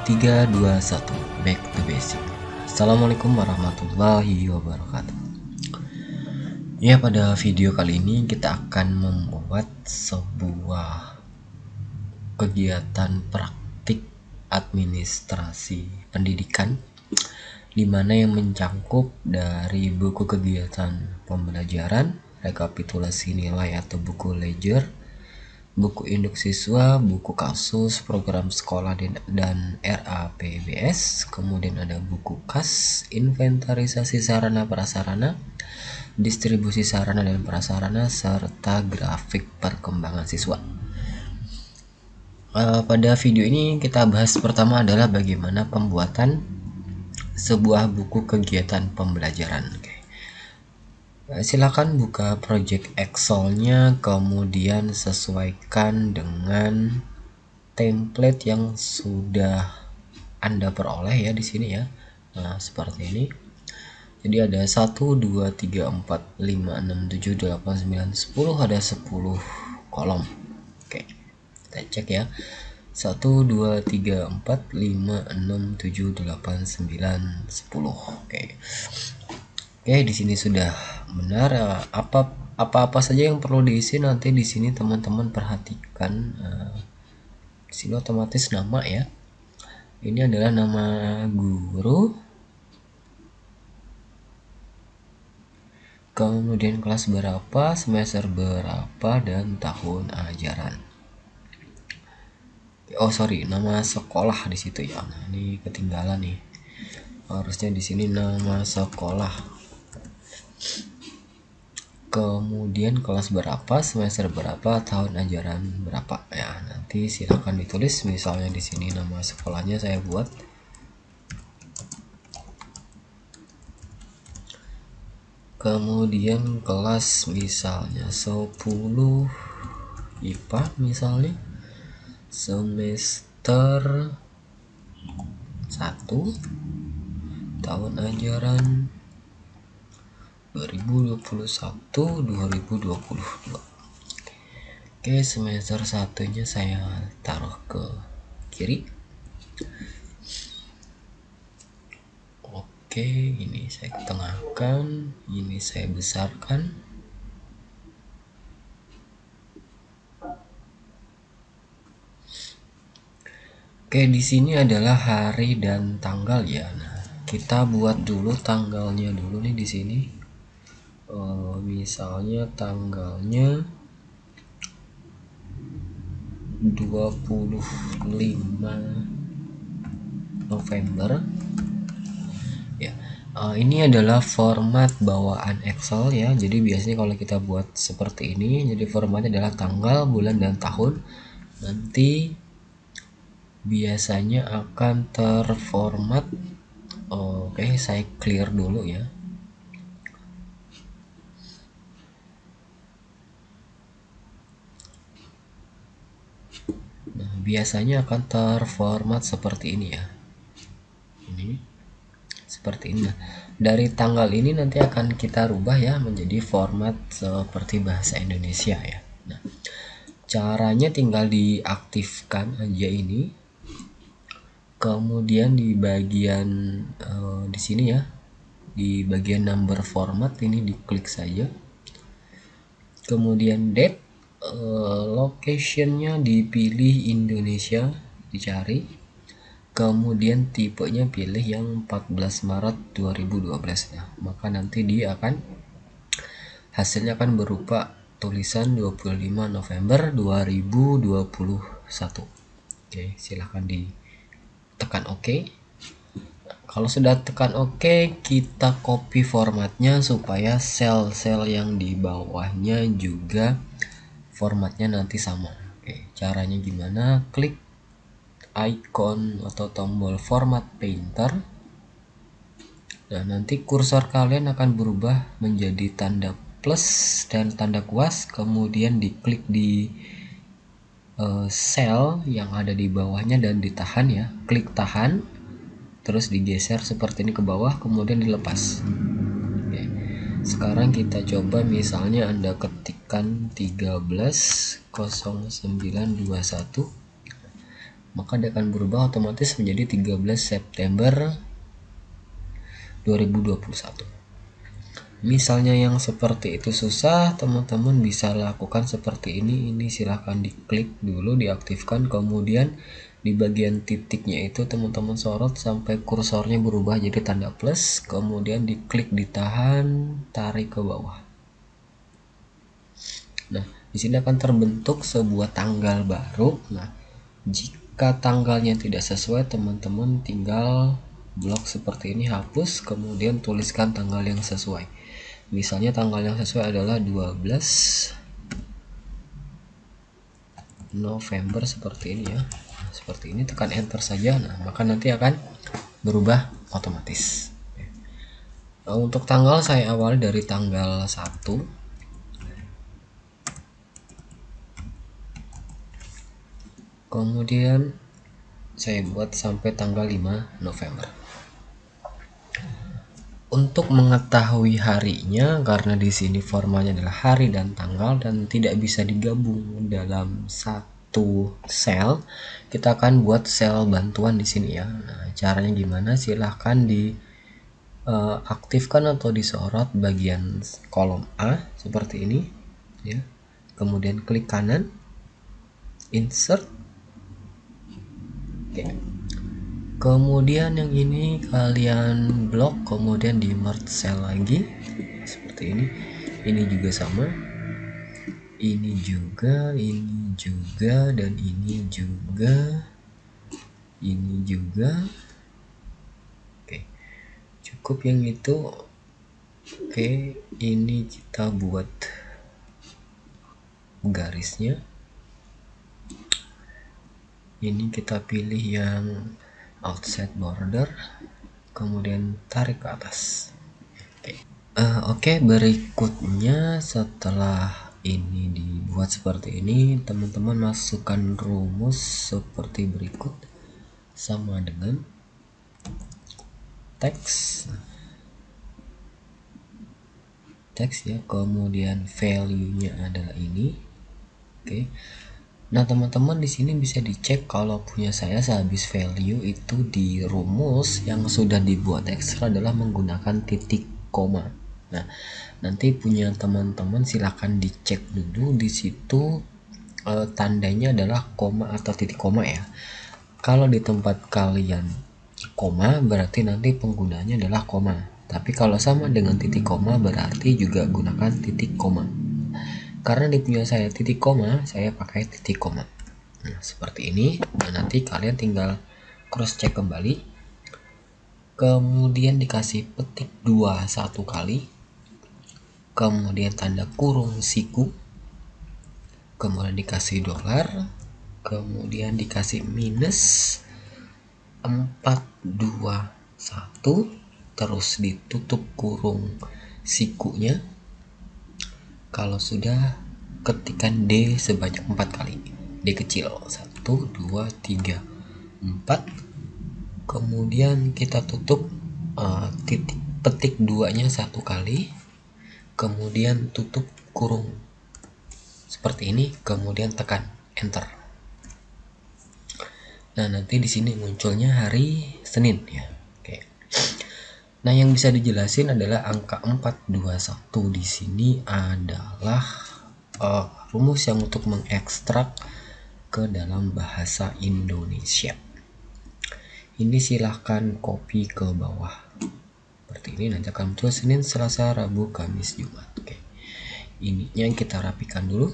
3, 2, 1. Back to basic. Assalamualaikum warahmatullahi wabarakatuh. Ya, pada video kali ini kita akan membuat sebuah kegiatan praktik administrasi pendidikan di mana yang mencangkup dari buku kegiatan pembelajaran, rekapitulasi nilai atau buku ledger, buku induk siswa, buku kasus, program sekolah dan RAPBS, kemudian ada buku kas, inventarisasi sarana prasarana, distribusi sarana dan prasarana, serta grafik perkembangan siswa. Pada video ini kita bahas pertama adalah bagaimana pembuatan sebuah buku kegiatan pembelajaran. Silakan buka project Excel-nya, kemudian sesuaikan dengan template yang sudah Anda peroleh ya di sini ya. Nah, seperti ini. Jadi ada 1 2 3 4 5 6 7 8 9 10, ada 10 kolom. Oke. Kita cek ya. 1 2 3 4 5 6 7 8 9 10. Oke. Oke, di sini sudah benar. Apa saja yang perlu diisi nanti di sini teman-teman perhatikan. Di sini otomatis nama ya. Ini adalah nama guru. Kemudian kelas berapa, semester berapa, dan tahun ajaran. Oh sorry, nama sekolah di situ ya. Nah, ini ketinggalan nih. Harusnya di sini nama sekolah. Kemudian kelas berapa, semester berapa, tahun ajaran berapa ya. Nanti silakan ditulis, misalnya di sini nama sekolahnya saya buat. Kemudian kelas misalnya 10 IPA misalnya, semester 1, tahun ajaran 2021-2022. Oke, semester 1-nya saya taruh ke kiri. Oke, ini saya ketengahkan, ini saya besarkan. Oke, di sini adalah hari dan tanggal ya. Nah, kita buat dulu tanggalnya dulu nih di sini. Misalnya tanggalnya 25 November ya. Ini adalah format bawaan Excel ya. Jadi biasanya kalau kita buat seperti ini, jadi formatnya adalah tanggal, bulan, dan tahun. Nanti biasanya akan terformat. Oke, saya clear dulu ya. Nah, biasanya akan terformat seperti ini ya. Ini seperti ini. Nah, dari tanggal ini nanti akan kita rubah ya menjadi format seperti bahasa Indonesia ya. Nah, caranya tinggal diaktifkan aja ini. Kemudian di bagian di sini ya, di bagian number format ini diklik saja. Kemudian date, locationnya dipilih Indonesia, dicari. Kemudian tipenya pilih yang 14 Maret 2012 ya. Maka nanti dia hasilnya akan berupa tulisan 25 November 2021. Oke, silahkan ditekan OK. Kalau sudah tekan OK, kita copy formatnya supaya sel-sel yang di bawahnya juga formatnya nanti sama. Oke, caranya gimana? Klik icon atau tombol format painter. Nah, nanti kursor kalian akan berubah menjadi tanda plus dan tanda kuas, kemudian diklik di sel yang ada di bawahnya dan ditahan ya. Klik tahan, terus digeser seperti ini ke bawah, kemudian dilepas. Oke. Sekarang kita coba, misalnya Anda ketikkan 130921. maka dia akan berubah otomatis menjadi 13 September 2021. Misalnya yang seperti itu susah, teman-teman bisa lakukan seperti ini. Ini silahkan diklik dulu, diaktifkan, kemudian di bagian titiknya itu teman-teman sorot sampai kursornya berubah jadi tanda plus, kemudian diklik, ditahan, tarik ke bawah. Nah, di sini akan terbentuk sebuah tanggal baru. Nah, jika tanggalnya tidak sesuai, teman-teman tinggal blok seperti ini, hapus, kemudian tuliskan tanggal yang sesuai. Misalnya tanggal yang sesuai adalah 12 November seperti ini ya. Seperti ini, tekan enter saja. Nah, maka nanti akan berubah otomatis. Nah, untuk tanggal saya awali dari tanggal 1. Kemudian saya buat sampai tanggal 5 November. Untuk mengetahui harinya, karena di sini formanya adalah hari dan tanggal dan tidak bisa digabung dalam satu sel, kita akan buat sel bantuan di sini ya. Nah, caranya gimana? Silahkan diaktifkan atau disorot bagian kolom A seperti ini ya. Kemudian klik kanan, insert. Oke. Kemudian yang ini kalian blok, kemudian di merge cell lagi seperti ini. Ini juga sama, ini juga, dan ini juga, ini juga. Oke, cukup yang itu. Oke, ini kita buat garisnya. Ini kita pilih yang outside border, kemudian tarik ke atas. Oke, berikutnya setelah ini dibuat seperti ini, teman-teman masukkan rumus seperti berikut, sama dengan teks ya, kemudian value-nya adalah ini. Oke. Nah, teman-teman di sini bisa dicek, kalau punya saya sehabis value itu di rumus yang sudah dibuat Excel adalah menggunakan titik koma. Nah, nanti punya teman-teman silahkan dicek dulu di situ tandanya adalah koma atau titik koma ya. Kalau di tempat kalian koma berarti nanti penggunanya adalah koma. Tapi kalau sama dengan titik koma berarti juga gunakan titik koma. Karena di punya saya titik koma, saya pakai titik koma. Nah, seperti ini. Nah, nanti kalian tinggal cross check kembali. Kemudian dikasih petik 2 satu kali. Kemudian tanda kurung siku. Kemudian dikasih $. Kemudian dikasih minus 421. Terus ditutup kurung sikunya. Kalau sudah, ketikkan D sebanyak 4 kali. D kecil 1, 2, 3, 4. Kemudian kita tutup petik 2-nya 1 kali. Kemudian tutup kurung seperti ini, kemudian tekan enter. Nah, nanti di sini munculnya hari Senin ya. Oke. Nah, yang bisa dijelasin adalah angka 421 di sini adalah rumus yang untuk mengekstrak ke dalam bahasa Indonesia. Ini silahkan copy ke bawah seperti ini, nanti akan muncul Senin, Selasa, Rabu, Kamis, Jumat. Oke. Ininya kita rapikan dulu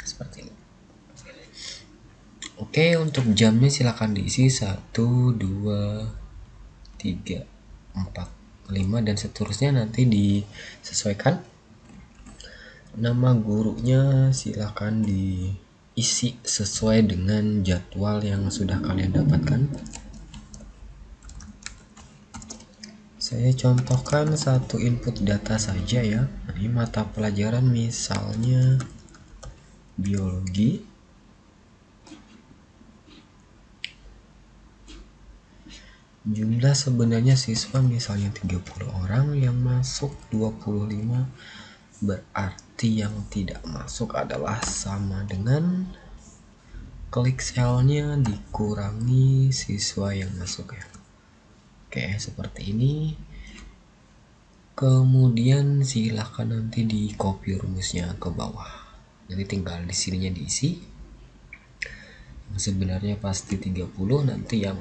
seperti ini. Oke, untuk jamnya silahkan diisi 1, 2, 3, 4, 5 dan seterusnya, nanti disesuaikan. Nama gurunya silahkan diisi sesuai dengan jadwal yang sudah kalian dapatkan. Saya contohkan satu input data saja ya. Nah, ini mata pelajaran misalnya biologi. Jumlah sebenarnya siswa misalnya 30 orang, yang masuk 25, berarti yang tidak masuk adalah sama dengan klik selnya, dikurangi siswa yang masuk ya. Oke, seperti ini. Kemudian silahkan nanti di copy rumusnya ke bawah. Nanti tinggal di sininya diisi. Sebenarnya pasti 30, nanti yang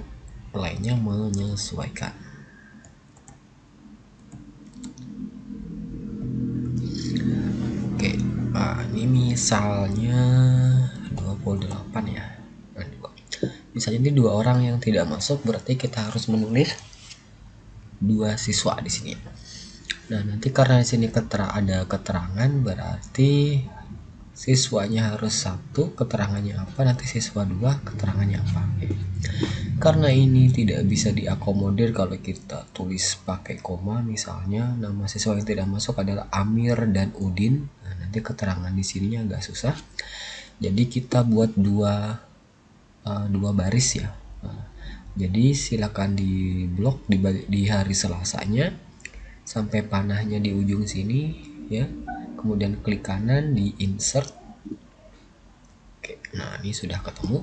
lainnya menyesuaikan. Oke, ini misalnya 28 ya. Misalnya ini 2 orang yang tidak masuk, berarti kita harus menulis 2 siswa di sini. Nah, nanti karena di sini ada keterangan, berarti siswanya harus 1, keterangannya apa, nanti siswa 2, keterangannya apa. Karena ini tidak bisa diakomodir kalau kita tulis pakai koma, misalnya nama siswa yang tidak masuk adalah Amir dan Udin. Nah, nanti keterangan di sininya agak susah. Jadi kita buat dua baris ya. Jadi silakan di blok di hari Selasanya sampai panahnya di ujung sini ya. Kemudian klik kanan di insert. Oke, nah ini sudah ketemu.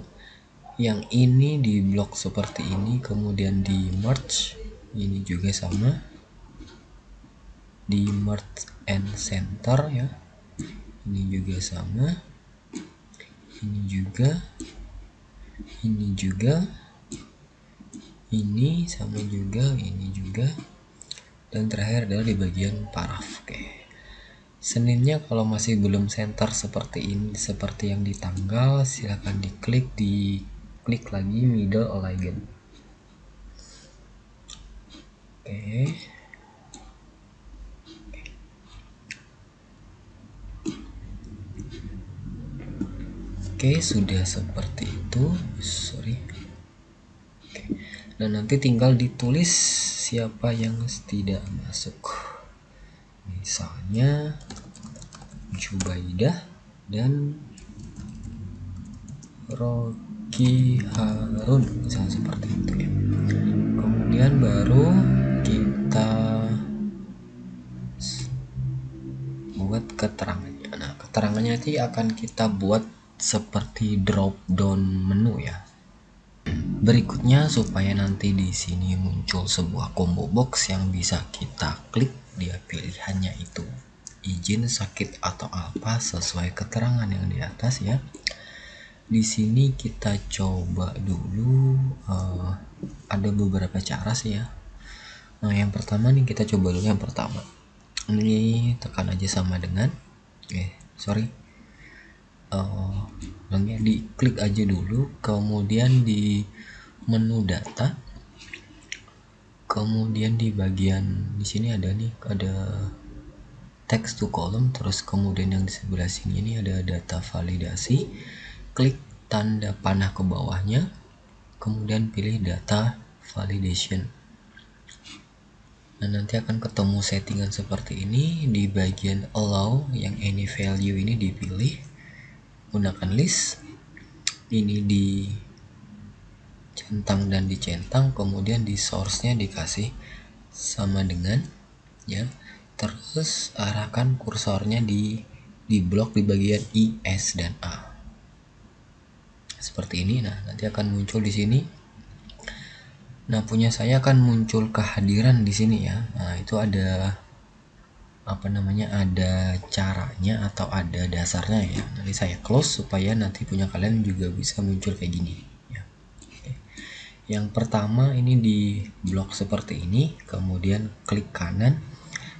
Yang ini di blok seperti ini, kemudian di merge. Ini juga sama. Di merge and center ya. Ini juga sama. Ini juga. Ini juga. Ini sama juga, ini juga. Dan terakhir adalah di bagian paraf. Oke. Seninnya kalau masih belum center seperti ini, seperti yang di tanggal, silahkan diklik lagi middle align. Oke. Oke, sudah seperti itu. Sorry. Oke. Nah, nanti tinggal ditulis siapa yang tidak masuk. Misalnya Jubaidah dan Rocky Harun, misalnya seperti itu ya. Kemudian baru kita buat keterangannya. Nah, keterangannya nanti akan kita buat seperti drop down menu ya. Berikutnya, supaya nanti di sini muncul sebuah combo box yang bisa kita klik, dia pilihannya itu izin, sakit atau apa sesuai keterangan yang di atas ya. Di sini kita coba dulu, ada beberapa cara sih ya. Nah, yang pertama nih, kita coba dulu yang pertama. Ini tekan aja sama dengan diklik aja dulu, kemudian di menu data, kemudian di bagian di sini ada text to column, terus kemudian yang di sebelah sini ini ada data validasi. Klik tanda panah ke bawahnya, kemudian pilih data validation. Nah, nanti akan ketemu settingan seperti ini. Di bagian allow, yang any value ini dipilih, gunakan list. Ini dicentang dan dicentang, kemudian di source-nya dikasih sama dengan ya. Terus arahkan kursornya di blok di bagian I, S, dan A. Seperti ini. Nah, nanti akan muncul di sini. Nah, punya saya akan muncul kehadiran di sini ya. Nah, itu ada ada caranya atau ada dasarnya ya. Nanti saya close supaya nanti punya kalian juga bisa muncul kayak gini ya. Oke. Yang pertama ini di blok seperti ini, kemudian klik kanan,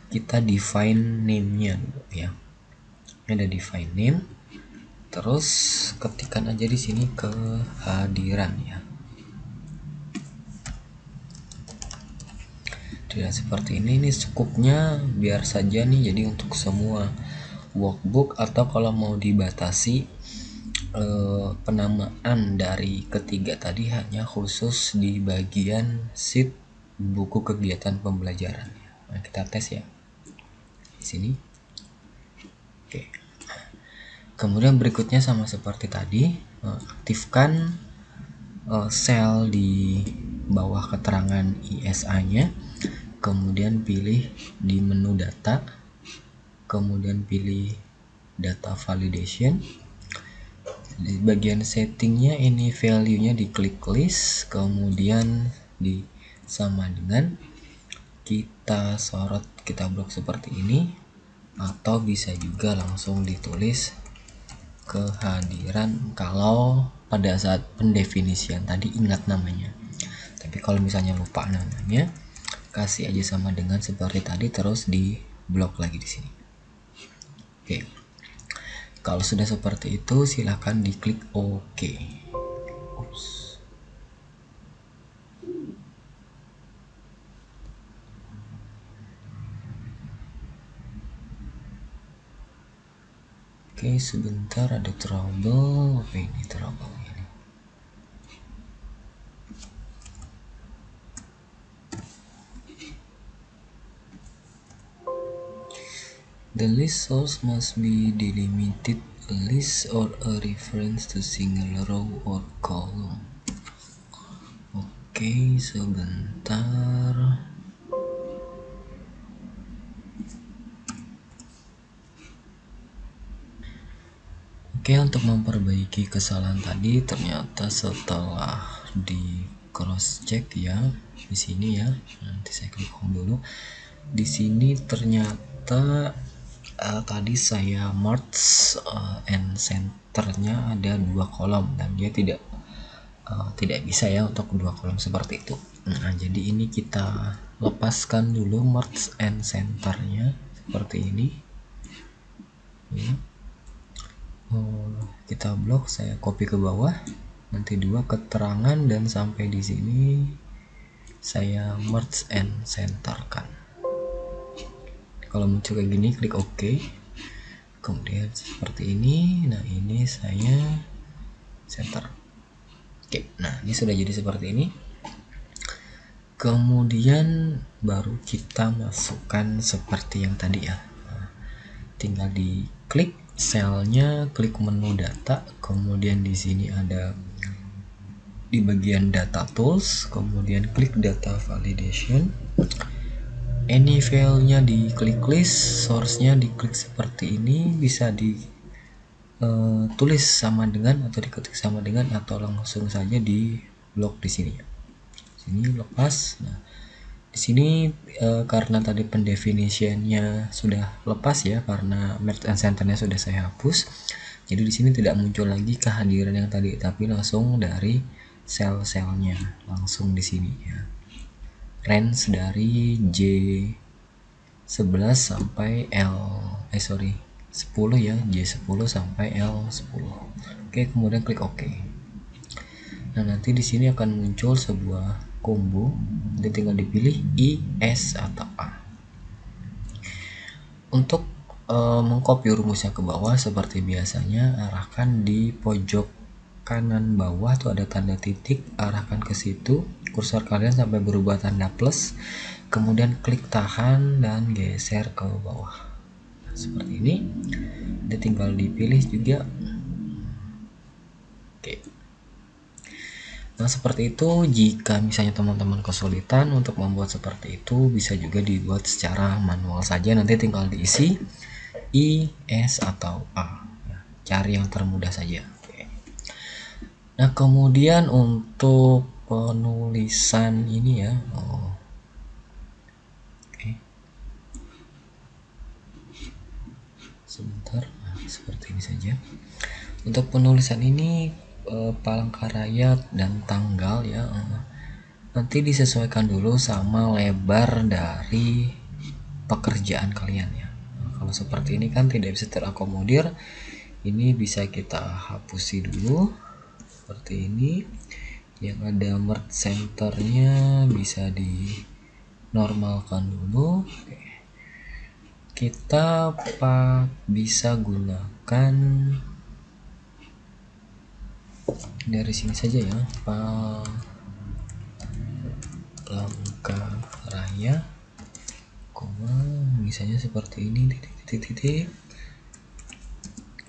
kita define name-nya ya. Ini ada define name. Terus ketikkan aja di sini kehadiran ya. Tidak seperti ini skupnya biar saja nih, jadi untuk semua workbook, atau kalau mau dibatasi penamaan dari ketiga tadi hanya khusus di bagian sheet buku kegiatan pembelajaran. Nah, kita tes ya di sini. Oke. Kemudian berikutnya sama seperti tadi, aktifkan sel di bawah keterangan ISA-nya. Kemudian pilih di menu data, kemudian pilih data validation, Di bagian settingnya ini value-nya diklik list, kemudian sama dengan kita sorot, kita blok seperti ini, atau bisa juga langsung ditulis kehadiran kalau pada saat pendefinisian tadi ingat namanya. Tapi kalau misalnya lupa namanya, kasih aja sama dengan seperti tadi, terus di blok lagi di sini. Oke. Kalau sudah seperti itu, silahkan diklik OK. Oke, sebentar ada trouble. Apa ini trouble ini? The list source must be delimited. A list or a reference to single row or column. Oke, sebentar. Oke, untuk memperbaiki kesalahan tadi, ternyata setelah di cross check ya di sini ya, nanti saya klik home dulu. Di sini ternyata tadi saya merge and centernya ada 2 kolom dan dia tidak bisa ya untuk 2 kolom seperti itu. Nah, jadi ini kita lepaskan dulu merge and centernya seperti ini ya. Kita blok, saya copy ke bawah, nanti 2 keterangan, dan sampai di sini saya merge and centerkan. Kalau muncul kayak gini, klik OK. Kemudian seperti ini. Nah, ini saya center. Oke, nah ini sudah jadi seperti ini. Kemudian baru kita masukkan seperti yang tadi ya. Nah, tinggal diklik selnya, klik menu data, kemudian di sini ada di bagian data tools, kemudian klik data validation. Any file-nya diklik list, source-nya diklik seperti ini, bisa ditulis sama dengan atau diketik sama dengan, atau langsung saja di blok di sini. Sini lepas. Nah, di sini karena tadi pendefinisiannya sudah lepas ya, karena merge and center-nya sudah saya hapus. Jadi di sini tidak muncul lagi kehadiran yang tadi, tapi langsung dari sel-selnya langsung di sini ya. Range dari J11 sampai 10 ya, J10 sampai L10. Oke, kemudian klik OK. Nah, nanti di sini akan muncul sebuah combo, jadi tinggal dipilih I, S atau A. Untuk mengcopy rumusnya ke bawah seperti biasanya, arahkan di pojok kanan bawah tuh ada tanda titik, arahkan ke situ kursor kalian sampai berubah tanda plus, kemudian klik tahan dan geser ke bawah. Nah, seperti ini. Dia tinggal dipilih juga. Oke. Nah, seperti itu. Jika misalnya teman-teman kesulitan untuk membuat seperti itu, bisa juga dibuat secara manual saja. Nanti tinggal diisi I, S atau A. Cari yang termudah saja. Nah, kemudian untuk penulisan ini ya, oke. Sebentar, nah, seperti ini saja. Untuk penulisan ini Palangkaraya dan tanggal ya, nanti disesuaikan dulu sama lebar dari pekerjaan kalian ya. Nah, kalau seperti ini kan tidak bisa terakomodir, ini bisa kita hapusi dulu. Seperti ini, yang ada merge centernya bisa dinormalkan dulu. Oke. Kita bisa gunakan dari sini saja ya, Palangkaraya, misalnya seperti ini, titik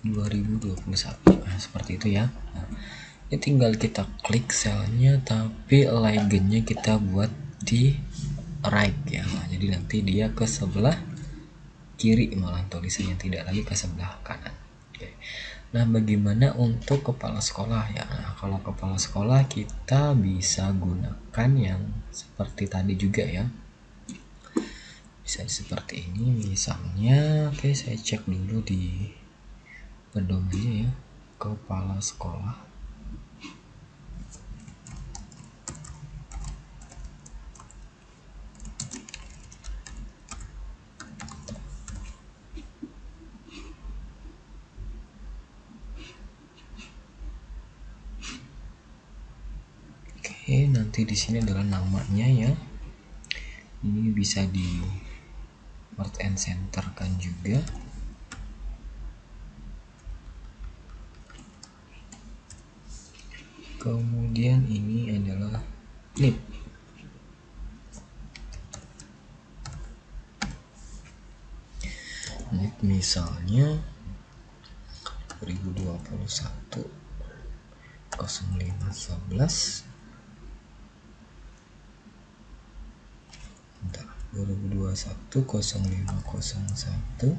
2021. Nah, seperti itu ya. Nah, ini tinggal kita klik selnya, tapi legendnya kita buat di right ya. Nah, jadi nanti dia ke sebelah kiri malah tulisannya, tidak lagi ke sebelah kanan. Oke. Nah, bagaimana untuk kepala sekolah ya? Nah, kalau kepala sekolah kita bisa gunakan yang seperti tadi juga ya. Bisa seperti ini misalnya. Oke, saya cek dulu di pedomannya ya, kepala sekolah. Oke, nanti di sini adalah namanya ya. Ini bisa di word and center kan juga. Kemudian ini adalah NIP. NIP misalnya 2021 0511 2021 0501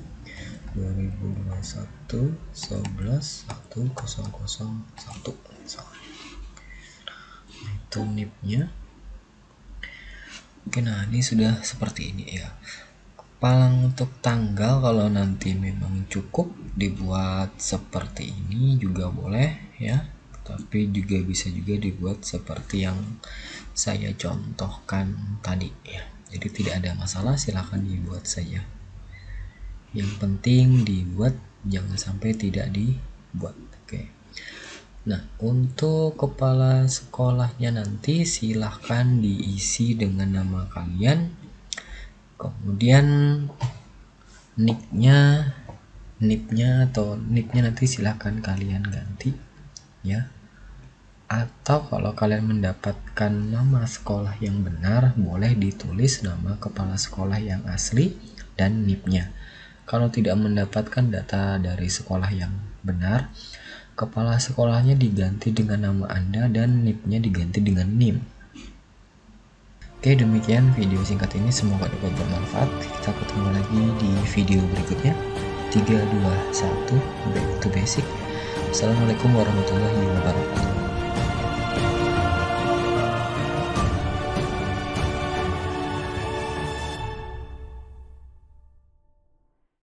2021 11 1001 misalnya. Itu NIP-nya. Oke, nah ini sudah seperti ini ya. Palang untuk tanggal kalau nanti memang cukup dibuat seperti ini juga boleh ya, tapi juga bisa juga dibuat seperti yang saya contohkan tadi ya. Jadi tidak ada masalah, silahkan dibuat saja. Yang penting dibuat, jangan sampai tidak dibuat. Oke. Nah, untuk kepala sekolahnya nanti silahkan diisi dengan nama kalian. Kemudian nicknya nanti silahkan kalian ganti ya. Atau kalau kalian mendapatkan nama sekolah yang benar, boleh ditulis nama kepala sekolah yang asli dan NIP-nya. Kalau tidak mendapatkan data dari sekolah yang benar, kepala sekolahnya diganti dengan nama Anda dan NIP-nya diganti dengan NIM. Oke, demikian video singkat ini, semoga dapat bermanfaat. Kita ketemu lagi di video berikutnya. 3, 2, 1, back to basic. Assalamualaikum warahmatullahi wabarakatuh.